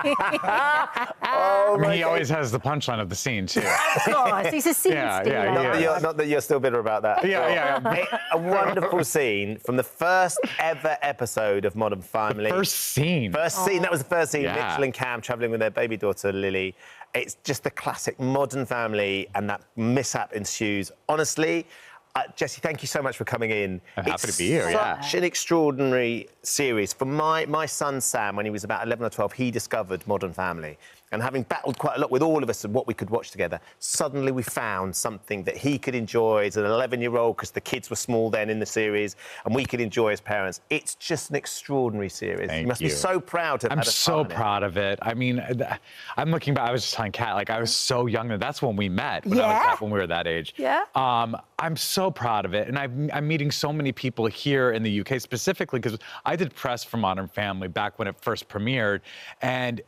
I mean, he always has the punchline of the scene, too. Of course, he's a scene stealer. Not that you're still bitter about that. A wonderful scene from the first ever episode of Modern Family. First scene. First scene. That was the first scene. Yeah. Mitchell and Cam travelling with their baby daughter, Lily. It's just the classic Modern Family, and that mishap ensues. Honestly, Jessie, thank you so much for coming in. I'm happy to be here, Such an extraordinary series. For my son, Sam, when he was about 11 or 12, he discovered Modern Family. And having battled quite a lot with all of us and what we could watch together, suddenly we found something that he could enjoy as an 11-year-old, because the kids were small then in the series, and we could enjoy as parents. It's just an extraordinary series. Thank you must be so proud to have I'm had a so part in it. proud of it. I mean, I'm looking back, I was just telling Kat, like, I was so young, and that's when we met, when we were that age. Yeah. I'm so proud of it, and I'm meeting so many people here in the UK specifically, because I did press for Modern Family back when it first premiered, and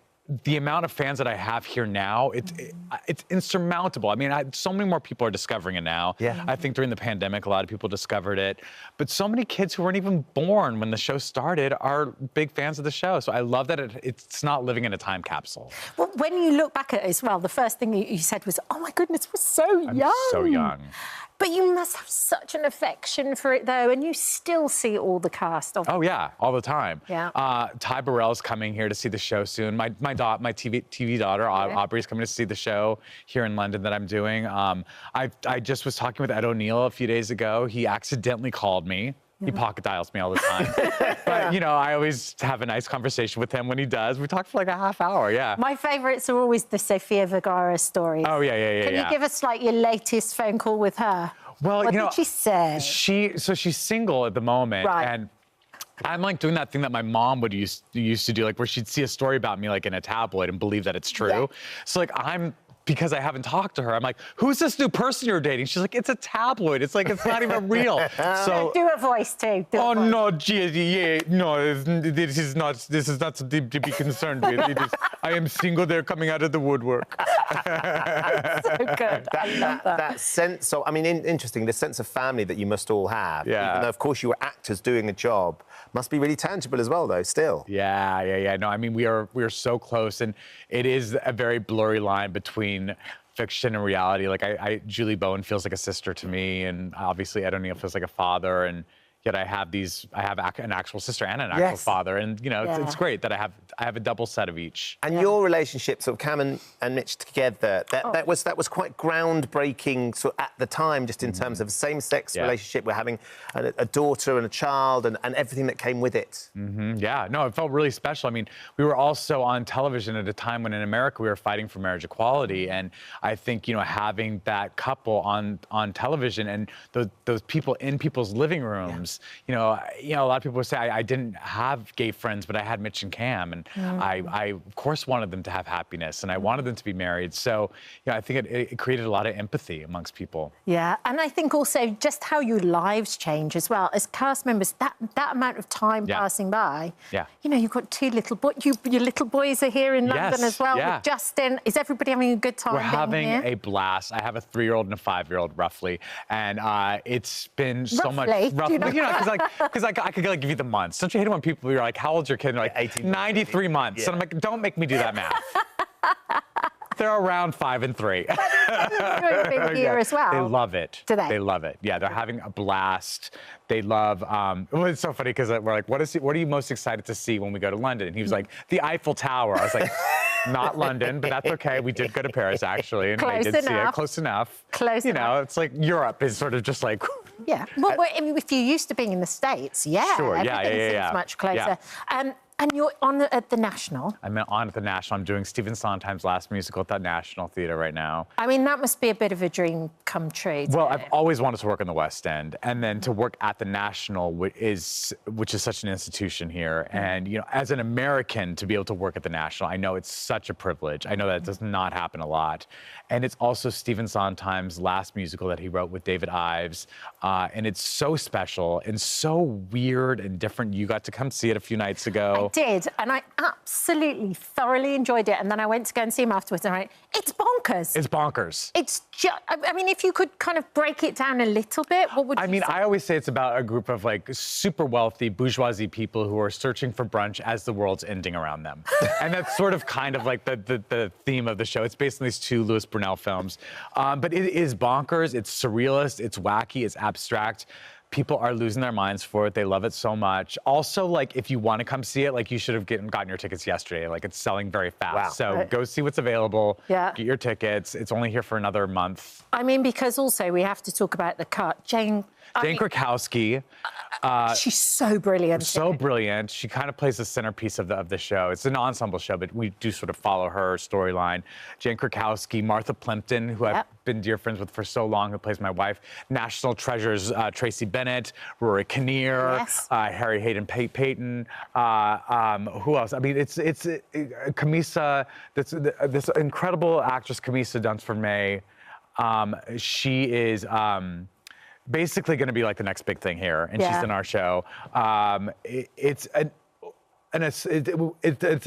the amount of fans that I have here now, it's insurmountable. I mean, so many more people are discovering it now. Yeah. I think during the pandemic, a lot of people discovered it. But so many kids who weren't even born when the show started are big fans of the show. So I love that it's not living in a time capsule. Well, when you look back at it as well, the first thing you said was, oh, my goodness, we're so young. I'm so young. But you must have such an affection for it, though, and you still see all the cast of it. Oh, yeah, all the time. Yeah. Ty Burrell's coming here to see the show soon. My TV daughter, Aubrey's coming to see the show here in London that I'm doing. I just was talking with Ed O'Neill a few days ago. He accidentally called me. He pocket dials me all the time. But, you know, I always have a nice conversation with him when he does. We talk for like a half hour, yeah. My favourites are always the Sofia Vergara stories. Oh, yeah. Can you give us, like, your latest phone call with her? Well, what did she say? So she's single at the moment. Right. And I'm like doing that thing that my mom would used to do, like where she'd see a story about me like in a tabloid and believe that it's true. Yeah. So like because I haven't talked to her, I'm like, who's this new person you're dating? She's like, it's a tabloid. It's like, it's not even real. So do a voice too. No, gee, no, this is not something to be concerned with. I am single. They're coming out of the woodwork. So good. I love that. That sense of, I mean, interesting, the sense of family that you must all have. Yeah. Even though, of course, you were actors doing a job, must be really tangible as well, though, still. Yeah. No, I mean, we are so close, and it is a very blurry line between fiction and reality. Like, Julie Bowen feels like a sister to me, and obviously Ed O'Neill feels like a father, and yet I have an actual sister and an actual father, and you know, it's great that I have a double set of each. And your relationship, sort of Cam and Mitch together, that was quite groundbreaking, sort of, at the time, just in terms of a same-sex relationship. We're having a daughter and a child, and everything that came with it. Yeah, no, it felt really special. I mean, we were also on television at a time when in America we were fighting for marriage equality, and I think, you know, having that couple on television and those people in people's living rooms. You know, a lot of people would say I didn't have gay friends, but I had Mitch and Cam, and I of course wanted them to have happiness, and I wanted them to be married. So, you know, I think it created a lot of empathy amongst people. Yeah, and I think also just how your lives change as well as cast members. That amount of time passing by. Yeah. You know, you've got two little boys. Your little boys are here in London as well. With Justin, is everybody having a good time? We're having a blast. I have a 3-year-old and a 5-year-old, roughly, and it's been so much. Roughly, you know, because I could like give you the months. Don't you hate it when people are like, "How old's your kid?" And they're like, 18, 93 months. And I'm like, don't make me do that math. They're around 5 and 3. But they're doing a big year as well. They love it. Do they? They love it. Yeah, they're having a blast. They love. Well, it's so funny because we're like, what are you most excited to see when we go to London? And he was like, the Eiffel Tower. I was like, not London, but that's okay. We did go to Paris actually, and I did see it. Close enough. Close enough. You know, it's like Europe is sort of just like. Yeah. Well, if you're used to being in the States, sure. Everything seems much closer. Yeah. And you're on at the National. I'm on at the National. I'm doing Stephen Sondheim's last musical at the National Theatre right now. I mean, that must be a bit of a dream come true. Well, I've always wanted to work in the West End, and then to work at the National, which is such an institution here. And, you know, as an American, to be able to work at the National, I know it's such a privilege. I know that it does not happen a lot. And it's also Stephen Sondheim's last musical that he wrote with David Ives. And it's so special and so weird and different. You got to come see it a few nights ago. did, and I absolutely thoroughly enjoyed it. And then I went to go and see him afterwards, and I went, it's bonkers. It's bonkers. It's just, I mean, if you could kind of break it down a little bit, what would you say? I always say it's about a group of like super wealthy bourgeoisie people who are searching for brunch as the world's ending around them. And that's sort of kind of like the theme of the show. It's based on these two Louis Brunel films. But it is bonkers, it's surrealist, it's wacky, it's abstract. People are losing their minds for it. They love it so much. Also, like, if you want to come see it, like, you should have gotten your tickets yesterday. Like, it's selling very fast. Wow. So go see what's available. Yeah. Get your tickets. It's only here for another month. I mean, because also we have to talk about the cut. Jane Krakowski. She's so brilliant. So brilliant. She kind of plays the centerpiece of the show. It's an ensemble show, but we do sort of follow her storyline. Jane Krakowski, Martha Plimpton, who I've been dear friends with for so long, who plays my wife. National treasures, Tracy Bennett, Rory Kinnear, Harry Hayden Payton. Who else? I mean, it's Camisa, this incredible actress, Camisa Dunsford-May. She is basically going to be like the next big thing here, and she's in our show. It's an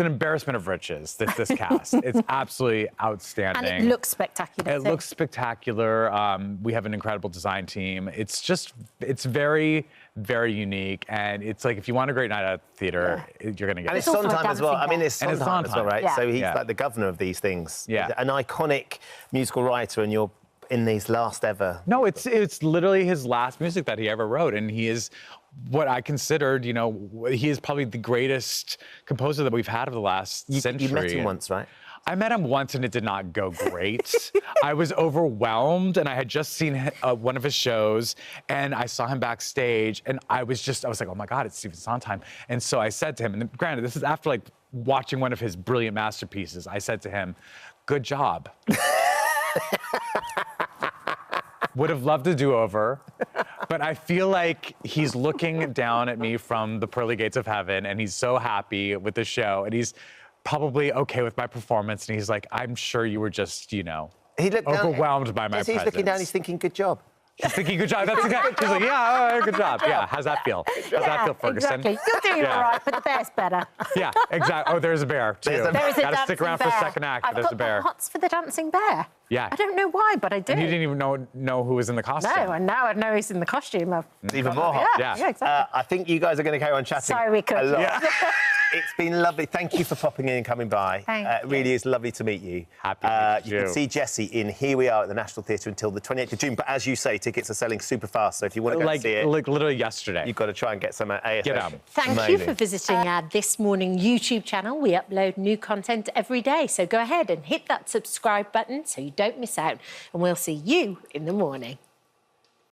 embarrassment of riches, this cast. It's absolutely outstanding. And it looks spectacular. It looks spectacular. We have an incredible design team. It's very, very unique. And it's like, if you want a great night at the theater, you're going to get it. And it's Sondheim as well. I mean, it's Sondheim as well, right? Yeah. So he's like the governor of these things. Yeah. An iconic musical writer, and you're in these last ever. No, it's literally his last music that he ever wrote, and he is what I considered, he is probably the greatest composer that we've had of the last century. You met him once, right? I met him once, and it did not go great. I was overwhelmed, and I had just seen one of his shows, and I saw him backstage, and I was like, oh my God, it's Stephen Sondheim. And so I said to him, and granted, this is after like watching one of his brilliant masterpieces, I said to him, good job. Would have loved a do-over, but I feel like he's looking down at me from the pearly gates of heaven, and he's so happy with the show, and he's probably okay with my performance, and he's like, I'm sure you were just, He looked overwhelmed by my presence. He's looking down, he's thinking, good job. He's thinking, good job. That's exactly. He's like, yeah, all right, good job. Yeah, how's that feel? How's that feel, Ferguson? Exactly. You're doing all right, but the bear's better. Yeah, exactly. Oh, there's a bear, too. Gotta stick around for the second act, but there's a bear. I've got the hots for the dancing bear. Yeah. I don't know why, but I do. And you didn't even know who was in the costume. No, and now I know he's in the costume. It's even more hot. Yeah, exactly. I think you guys are going to carry on chatting. Sorry, we could. A lot. Yeah. It's been lovely. Thank you for popping in and coming by. Thank you. It really is lovely to meet you. Happy to meet you. You can see Jessie in Here We Are at the National Theatre until the 28th of June. But as you say, tickets are selling super fast. So if you want to go and see it, like literally yesterday, you've got to try and get some ASAP. Get out. Thank you for visiting our This Morning YouTube channel. We upload new content every day. So go ahead and hit that subscribe button so you don't miss out. And we'll see you in the morning.